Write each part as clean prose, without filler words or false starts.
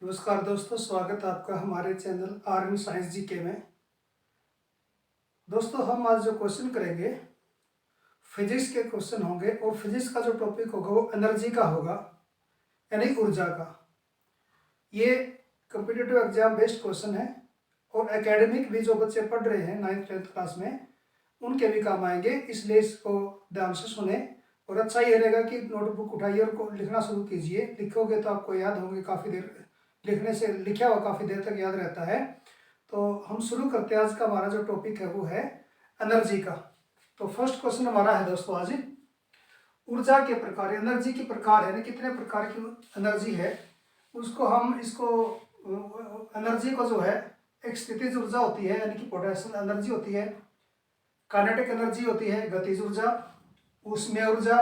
नमस्कार दोस्तों, स्वागत है आपका हमारे channel R N science GK में। दोस्तों, हम आज जो क्वेश्चन करेंगे फिजिक्स के क्वेश्चन होंगे और फिजिक्स का जो टॉपिक होगा वो एनर्जी का होगा, यानी ऊर्जा का। ये कॉम्पिटिटिव एग्जाम बेस्ड क्वेश्चन है और एकेडमिक भी जो बच्चे पढ़ रहे हैं 9th-10th क्लास में उनके भी काम आएंगे, इसलिए इसको ध्यान से सुने। और अच्छा ये रहेगा कि नोटबुक उठाइए और लिखना शुरू कीजिए। लिखोगे तो आपको याद होंगे, काफ़ी देर लिखने से लिखा हुआ काफ़ी देर तक याद रहता है। तो हम शुरू करते हैं। आज का हमारा जो टॉपिक है वो है एनर्जी का। तो फर्स्ट क्वेश्चन हमारा है दोस्तों आज, ऊर्जा के प्रकार। एनर्जी के प्रकार है, कितने प्रकार की एनर्जी है उसको हम इसको एनर्जी को जो है, एक स्थितिज ऊर्जा होती है यानी कि पोटेंशियल एनर्जी होती है, काइनेटिक एनर्जी होती है, गतिज ऊर्जा, ऊष्मीय ऊर्जा,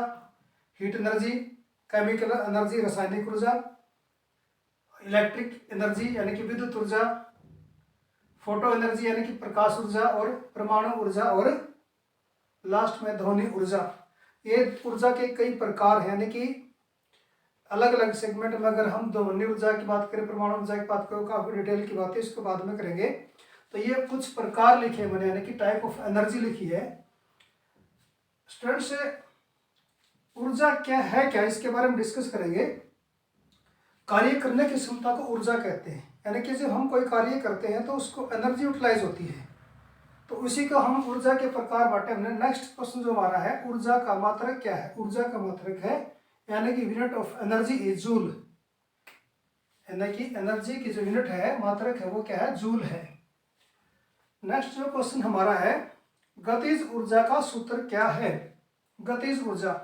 हीट एनर्जी, केमिकल एनर्जी, रासायनिक ऊर्जा, इलेक्ट्रिक एनर्जी यानी कि विद्युत ऊर्जा, फोटो एनर्जी यानी कि प्रकाश ऊर्जा, और परमाणु ऊर्जा, और लास्ट में ध्वनि ऊर्जा। ये ऊर्जा के कई प्रकार हैं, यानी कि अलग अलग सेगमेंट में अगर हम ध्वनि ऊर्जा की बात करें, परमाणु ऊर्जा की बात करें, काफी डिटेल की बात है, इसको बाद में करेंगे। तो ये कुछ प्रकार लिखे मैंने, यानी कि टाइप ऑफ एनर्जी लिखी है। स्टूडेंट्स, ऊर्जा क्या है, क्या इसके बारे में डिस्कस करेंगे। कार्य करने की क्षमता को ऊर्जा कहते हैं, यानी कि जब हम कोई कार्य करते हैं तो उसको एनर्जी यूटिलाइज होती है, तो उसी को हम ऊर्जा के प्रकार बांटे हमने। नेक्स्ट क्वेश्चन जो हमारा है, ऊर्जा का मात्रक क्या है। ऊर्जा का मात्रक है, यानी कि unit of energy is joule, यानी कि एनर्जी की जो यूनिट है, मात्रक है, वो क्या है, जूल है। नेक्स्ट जो क्वेश्चन हमारा है, गतिज ऊर्जा का सूत्र क्या है। गतिज ऊर्जा,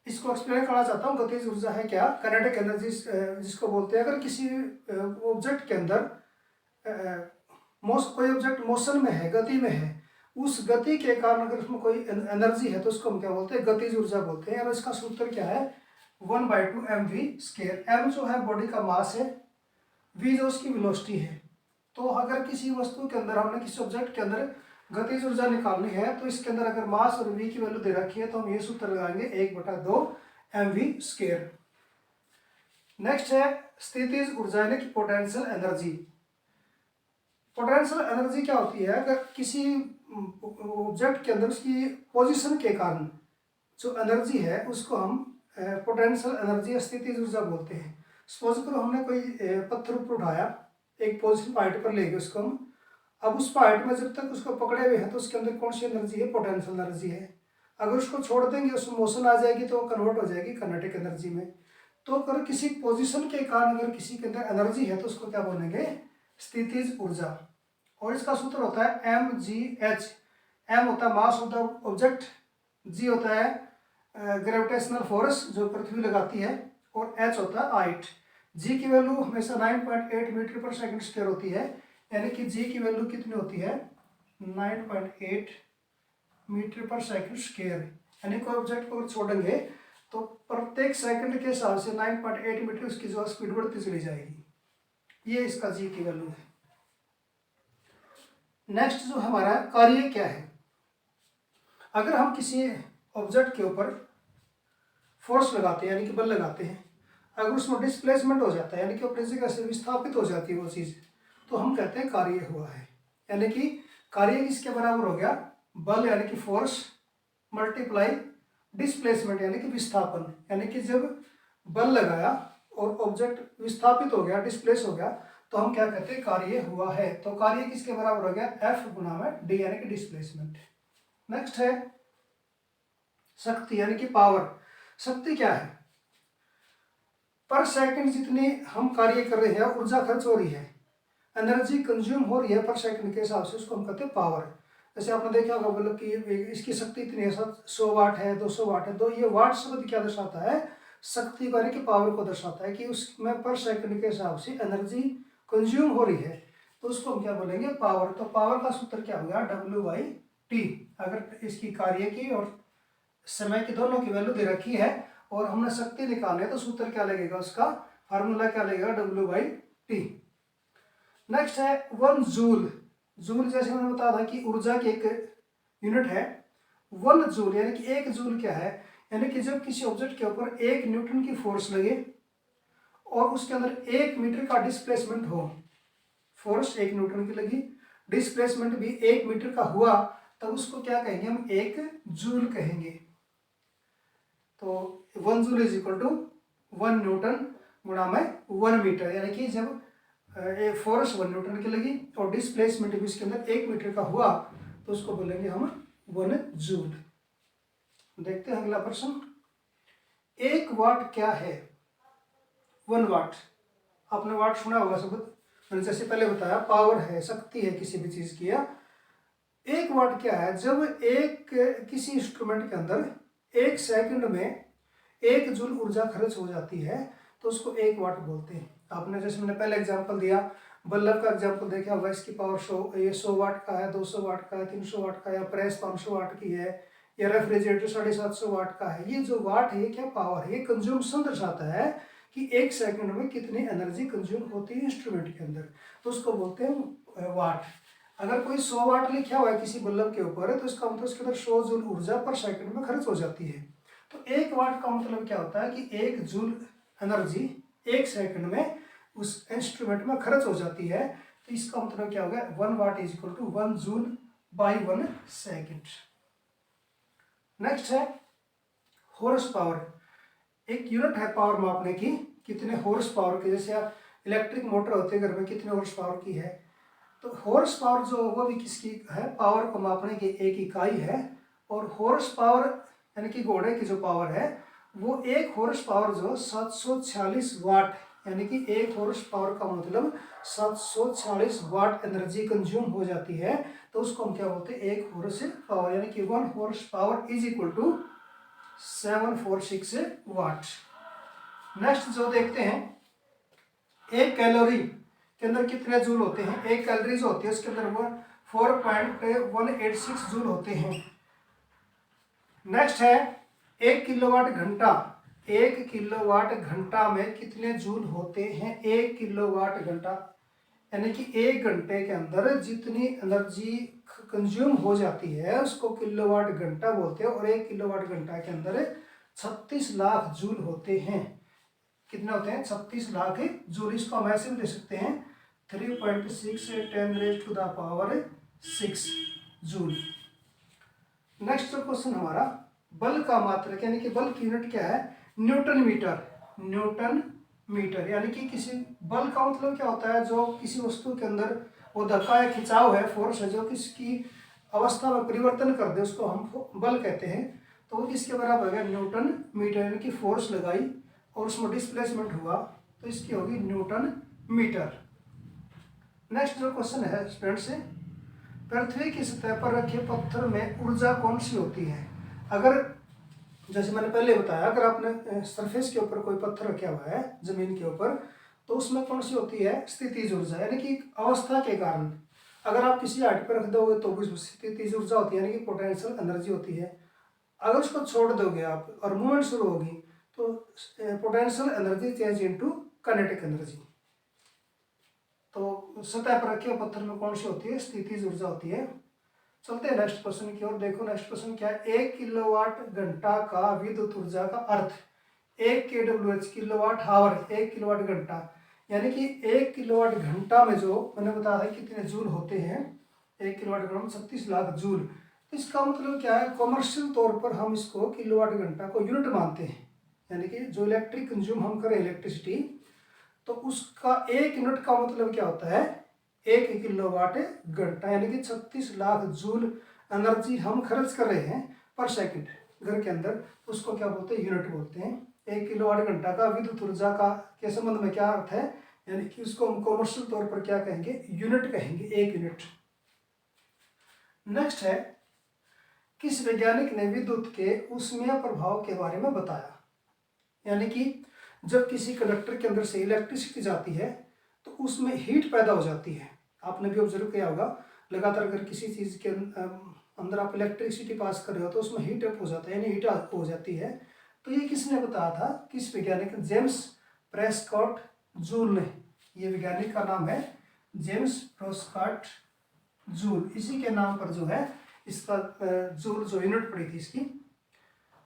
इसको एक्सप्लेन करना चाहता हूँ। गतिज ऊर्जा है क्या, काइनेटिक एनर्जी जिसको बोलते हैं। अगर किसी ऑब्जेक्ट के अंदर कोई ऑब्जेक्ट मोशन में है, गति में है, उस गति के कारण अगर उसमें कोई एनर्जी है तो उसको हम क्या बोलते हैं, गतिज ऊर्जा बोलते हैं। और इसका सूत्र क्या है, 1/2 mv²। m जो है बॉडी का मास है, v जो उसकी वेलोसिटी है। तो अगर किसी वस्तु के अंदर, हमने किसी ऑब्जेक्ट के अंदर गतिज ऊर्जा निकालनी है तो इसके अंदर अगर मास और v की वैल्यू दे रखी है तो हम ये सूत्र लगाएंगे 1/2 mv²। नेक्स्ट है स्थितिज ऊर्जा, यानी कि पोटेंशियल एनर्जी। पोटेंशियल एनर्जी क्या होती है, अगर किसी ऑब्जेक्ट के अंदर उसकी पोजीशन के कारण जो एनर्जी है उसको हम पोटेंशियल एनर्जी, स्थितिज ऊर्जा बोलते हैं। सपोज करो हमने कोई पत्थर ऊपर उठाया, एक पोजीशन हाइट पर ले गए उसको हम। अब उस हाइट में जब तक उसको पकड़े हुए हैं तो उसके अंदर कौन सी एनर्जी है, पोटेंशियल एनर्जी है। अगर उसको छोड़ देंगे, उसमें मोशन आ जाएगी तो कन्वर्ट हो जाएगी काइनेटिक एनर्जी में। तो अगर किसी पोजीशन के कारण अगर किसी के अंदर एनर्जी है तो उसको क्या बोलेंगे, स्थितिज ऊर्जा। और इसका सूत्र होता है mgh। m होता है mass of the object, g होता है ग्रेविटेशनल फोर्स जो पृथ्वी लगाती है, और h होता है हाइट। g की वैल्यू हमेशा 9.8 मीटर पर सेकंड स्क्वायर होती है, यानी कि g की वैल्यू कितनी होती है, 9.8 मीटर पर सेकंड स्क्वायर। यानी कोई ऑब्जेक्ट को छोड़ेंगे तो प्रत्येक सेकंड के हिसाब से 9.8 मीटर उसकी जो स्पीड बढ़ती चली जाएगी। ये इसका g की वैल्यू है। नेक्स्ट जो हमारा कार्य क्या है, अगर हम किसी ऑब्जेक्ट के ऊपर फोर्स लगाते हैं, यानी कि बल लगाते हैं, अगर उसमें डिस्प्लेसमेंट हो जाता है, यानी कि अपनी जगह से विस्थापित हो जाती है वो चीज़, तो हम कहते हैं कार्य हुआ है। यानी कि कार्य किसके बराबर हो गया, बल यानी कि फोर्स मल्टीप्लाई डिस्प्लेसमेंट यानी कि विस्थापन। यानी कि जब बल लगाया और ऑब्जेक्ट विस्थापित हो गया, डिस्प्लेस हो गया, तो हम क्या कहते हैं, कार्य हुआ है। तो कार्य किसके बराबर हो गया, F गुना में D यानी कि डिस्प्लेसमेंट। नेक्स्ट है शक्ति यानी कि पावर। शक्ति क्या है, पर सेकंड जितनी हम कार्य कर रहे हैं, ऊर्जा खर्च हो रही है, एनर्जी कंज्यूम हो रही है पर सेकंड के हिसाब से, उसको हम कहते हैं पावर। जैसे आपने देखा होगा, मतलब कि इसकी शक्ति इतनी है, 100 वाट है, 200 वाट है। तो ये वाट शब्द क्या दर्शाता है, शक्ति को यानी कि पावर को दर्शाता है, कि उसमें पर सेकंड के हिसाब से एनर्जी कंज्यूम हो रही है, तो उसको हम क्या बोलेंगे, पावर। तो पावर का सूत्र क्या होगा, W/T। अगर इसकी कार्य की और समय की दोनों की वैल्यू दे रखी है और हमने शक्ति निकालनी है तो सूत्र क्या लगेगा, उसका फार्मूला क्या लगेगा, W/T। नेक्स्ट है 1 जूल। जूल जैसे मैंने बताया था कि ऊर्जा की एक यूनिट है। 1 जूल यानी कि 1 जूल क्या है, यानी कि जब किसी ऑब्जेक्ट के ऊपर 1 न्यूटन की फोर्स लगे और उसके अंदर 1 मीटर का डिस्प्लेसमेंट हो, फोर्स 1 न्यूटन की लगी, डिस्प्लेसमेंट भी 1 मीटर का हुआ, तब उसको क्या कहेंगे हम, 1 जूल कहेंगे। तो 1 joule is equal to 1 newton गुणा में 1 मीटर, यानी कि जब फोर्स 1 न्यूटन की लगी और डिस्प्लेसमेंट भी इसके अंदर 1 मीटर का हुआ तो उसको बोलेंगे हम 1 जूल। देखते हैं अगला प्रश्न। 1 वाट क्या है? 1 वाट, आपने वाट सुना होगा शब्द, मैंने जैसे पहले बताया पावर है, शक्ति है किसी भी चीज की। 1 वाट क्या है? जब किसी इंस्ट्रूमेंट के अंदर 1 सेकंड में 1 जूल ऊर्जा खर्च हो जाती है तो उसको 1 वाट बोलते हैं। आपने जैसे मैंने पहले एग्जांपल दिया, बल्ब का एग्जांपल देखा होगा, इसकी पावर 100, ये 100 वाट का है, 200 वाट का है, 300 वाट का, या प्रेस 500 वाट की है, या रेफ्रिजरेटर 750 वाट का है। ये जो वाट है ये क्या पावर है, ये कंज्यूमशन दर्शाता है कि 1 सेकंड में कितनी एनर्जी कंज्यूम होती है इंस्ट्रूमेंट के अंदर, तो उसको बोलते हैं वाट। अगर कोई 100 वाट लिखा हुआ है किसी बल्ब के ऊपर तो इसका मतलब उसके अंदर 100 जूल ऊर्जा पर सेकंड में खर्च हो जाती है। तो 1 वाट का मतलब क्या होता है कि 1 जूल एनर्जी 1 सेकंड में उस इंस्ट्रूमेंट में खर्च हो जाती है। तो इसका मतलब क्या होगा, 1 watt is equal to 1 joule by 1 second. Next है हॉर्स पावर। एक यूनिट है पावर मापने की, कितने हॉर्स पावर के, जैसे इलेक्ट्रिक मोटर होते हैं घर में, कितने हॉर्स पावर की है। तो हॉर्स पावर जो वो भी किसकी है, पावर को मापने की एक इकाई है। और हॉर्स पावर यानी कि घोड़े की जो पावर है वो 1 हॉर्स पावर जो 746 वाट, यानी कि 1 हॉर्स पावर का मतलब 746 वाट एनर्जी कंज्यूम हो जाती है। तो उसको हम क्या बोलते हैं, 1 हॉर्स पावर, यानी कि 1 horsepower is equal to 746 watt. Next जो देखते हैं, 1 कैलोरी के अंदर कितने जूल होते हैं। 1 कैलोरी जो होती है उसके अंदर वो 4.186 जूल होते हैं। नेक्स्ट है 1 किलोवाट घंटा। 1 किलोवाट घंटा में कितने जूल होते हैं। 1 किलोवाट घंटा यानी कि 1 घंटे के अंदर जितनी एनर्जी कंज्यूम हो जाती है उसको किलोवाट घंटा बोलते हैं। और 1 किलोवाट घंटा के अंदर 36 लाख जूल होते हैं। कितने होते हैं, 36 लाख जूल। इसको हम ऐसे भी दे सकते हैं 3.6 × 10⁻⁶ जूल। नेक्स्ट क्वेश्चन हमारा, बल का मात्रक यानी कि बल की यूनिट क्या है, न्यूटन मीटर। न्यूटन मीटर यानी कि किसी बल का मतलब क्या होता है, जो किसी वस्तु के अंदर वो धक्का या खिंचाव है, फोर्स है, जो किसकी अवस्था में परिवर्तन कर दे उसको हम बल कहते हैं। तो वो किसके बराबर हो गया, न्यूटन मीटर, यानी कि फोर्स लगाई और उसमें डिस्प्लेसमेंट हुआ तो इसकी होगी न्यूटन मीटर। नेक्स्ट जो क्वेश्चन है स्टूडेंट से, पृथ्वी की सतह पर रखे पत्थर में ऊर्जा कौन सी होती है। अगर जैसे मैंने पहले बताया, अगर आपने सरफेस के ऊपर कोई पत्थर रखा हुआ है जमीन के ऊपर तो उसमें कौन सी होती है, स्थितिज ऊर्जा, यानी कि अवस्था के कारण। अगर आप किसी हाइट पर रख दोगे तो भी स्थितिज ऊर्जा होती है, यानी कि पोटेंशियल एनर्जी होती है। अगर उसको छोड़ दोगे आप और मूवमेंट शुरू होगी तो potential energy change into kinetic energy. तो सतह पर रखे पत्थर में कौन सी होती है, स्थितिज ऊर्जा होती है। चलते हैं नेक्स्ट क्वेश्चन की ओर। देखो नेक्स्ट क्वेश्चन क्या है, 1 किलोवाट घंटा का विद्युत ऊर्जा का अर्थ। 1 kWh किलोवाट हावर, 1 किलोवाट घंटा, यानी कि 1 किलोवाट घंटा में जो मैंने बताया था कितने जूल होते हैं, 1 किलोवाट घंटा में 36 लाख जूल। तो इसका मतलब क्या है, कॉमर्शियल तौर पर हम इसको किलोवाट घंटा को यूनिट मानते हैं, यानी कि जो इलेक्ट्रिक कंज्यूम हम करें इलेक्ट्रिसिटी, तो उसका 1 यूनिट का मतलब क्या होता है, 1 किलोवाट घंटा, यानी कि 36 लाख जूल एनर्जी हम खर्च कर रहे हैं पर सेकंड घर के अंदर, तो उसको क्या बोलते हैं, यूनिट बोलते हैं। 1 किलोवाट घंटा का विद्युत ऊर्जा का के संबंध में क्या अर्थ है, यानी कि उसको हम कॉमर्शियल तौर पर क्या कहेंगे, यूनिट कहेंगे, 1 यूनिट। नेक्स्ट है, किस वैज्ञानिक ने विद्युत के ऊष्मीय प्रभाव के बारे में बताया। यानी कि जब किसी कंडक्टर के अंदर से इलेक्ट्रिसिटी जाती है तो उसमें हीट पैदा हो जाती है। आपने भी ऑब्जर्व किया होगा, लगातार अगर किसी चीज़ के अंदर आप इलेक्ट्रिसिटी पास कर रहे हो तो उसमें हीट अप हो जाता है, यानी हीट हो जाती है। तो ये किसने बताया था, किस वैज्ञानिक, जेम्स प्रेस्कॉट जूल ने। ये वैज्ञानिक का नाम है जेम्स प्रेस्कॉट जूल, इसी के नाम पर जो है इसका जूल जो यूनिट पड़ी थी इसकी।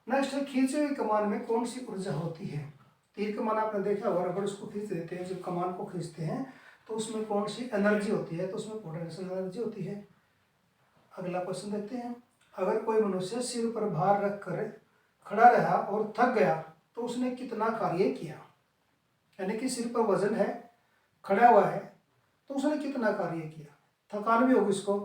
नेक्स्ट है, खींचे हुए कमान में कौन सी ऊर्जा होती है। तीर कमान आपने देखा होगा, रबड़ उसको खींच देते हैं, जब कमान को खींचते हैं तो उसमें कौन सी एनर्जी होती है, तो उसमें पोटेंशियल एनर्जी होती है। अगला क्वेश्चन देखते हैं। अगर कोई मनुष्य सिर पर भार रख कर खड़ा रहा और थक गया तो उसने कितना कार्य किया। यानी कि सिर पर वजन है, खड़ा हुआ है, तो उसने कितना कार्य किया। थकान भी होगी उसको,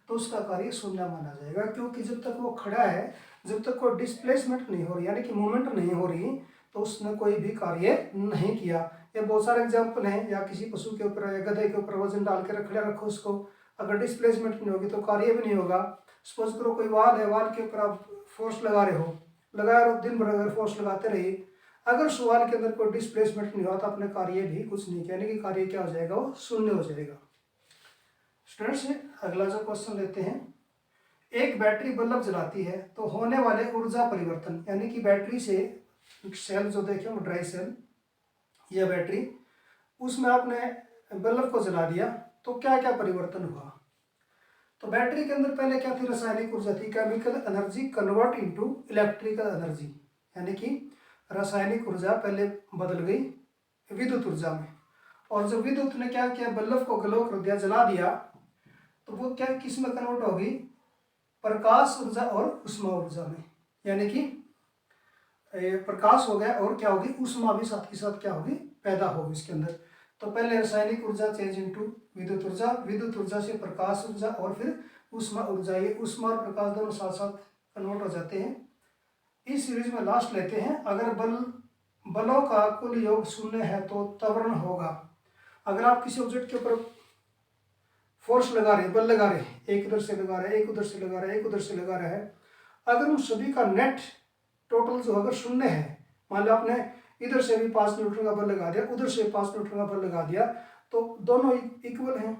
तो उसका कार्य शून्य माना जाएगा, क्योंकि जब तक वो खड़ा है, जब तक कोई डिस्प्लेसमेंट नहीं हो रही, यानी कि मूवमेंट नहीं हो रही, तो उसने कोई भी कार्य नहीं किया। ये बहुत सारे एग्जाम्पल हैं, या किसी पशु के ऊपर या गधे के ऊपर वजन डाल के खड़ा रखो उसको, अगर डिस्प्लेसमेंट नहीं होगी तो कार्य भी नहीं होगा। सपोज करो कोई वाल है, वाल के ऊपर आप फोर्स लगा रहे हो, लगाए रहो दिन भर, अगर फोर्स लगाते रहिए, अगर उस वाल के अंदर कोई डिस्प्लेसमेंट नहीं हुआ तो अपने कार्य भी कुछ नहीं किया, यानी कि कार्य क्या हो जाएगा, वो शून्य हो जाएगा। स्टूडेंट्स, अगला जो क्वेश्चन लेते हैं। एक बैटरी बल्ब जलाती है तो होने वाले ऊर्जा परिवर्तन, यानी कि बैटरी से सेल जो देखे ड्राई सेल या बैटरी, उसमें आपने बल्ब को जला दिया तो क्या क्या परिवर्तन हुआ। तो बैटरी के अंदर पहले क्या थी, रासायनिक ऊर्जा थी, chemical energy convert into electrical energy, यानी कि रासायनिक ऊर्जा पहले बदल गई विद्युत ऊर्जा में। और जब विद्युत ने क्या किया, बल्ब को ग्लो कर दिया, जला दिया, तो वो क्या किस में कन्वर्ट होगी, प्रकाश ऊर्जा और उष्मा ऊर्जा में। यानी कि प्रकाश हो गया और क्या होगी, उष्मा भी साथ के साथ क्या होगी, पैदा होगी इसके अंदर। तो पहले रासायनिक ऊर्जा चेंज इनटू विद्युत ऊर्जा, विद्युत ऊर्जा से प्रकाश ऊर्जा और फिर उष्मा ऊर्जा। ये उष्मा और प्रकाश दोनों साथ साथ कन्वर्ट हो जाते हैं। इस सीरीज में लास्ट लेते हैं। अगर बलों का कुल योग शून्य है तो त्वरण होगा। अगर आप किसी ऑब्जेक्ट के ऊपर फोर्स लगा रहे, बल लगा रहे, एक उधर से लगा रहे, एक उधर से लगा रहे, एक उधर से लगा रहा है, अगर उन सभी का नेट टोटल जो अगर शून्य है, मान लो आपने इधर से भी 5 न्यूटन का बल लगा दिया, उधर से 5 न्यूटन का बल लगा दिया, तो दोनों इक्वल हैं,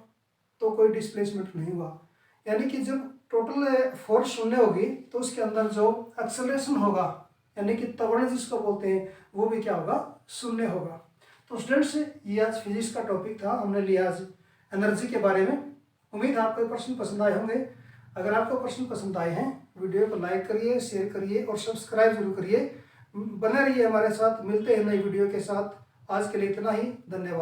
तो कोई डिस्प्लेसमेंट नहीं हुआ। यानी कि जब टोटल फोर्स शून्य होगी तो उसके अंदर जो एक्सेलरेशन होगा, यानी कि त्वरण जिसको बोलते हैं, वो भी क्या होगा, शून्य होगा। तो स्टूडेंट्स, ये आज फिजिक्स का टॉपिक था, हमने लिया आज एनर्जी के बारे में। उम्मीद है आपको प्रश्न पसंद आए होंगे। अगर आपको प्रश्न पसंद आए हैं, वीडियो को लाइक करिए, शेयर करिए और सब्सक्राइब जरूर करिए। बने रहिए हमारे साथ, मिलते हैं नई वीडियो के साथ। आज के लिए इतना ही, धन्यवाद।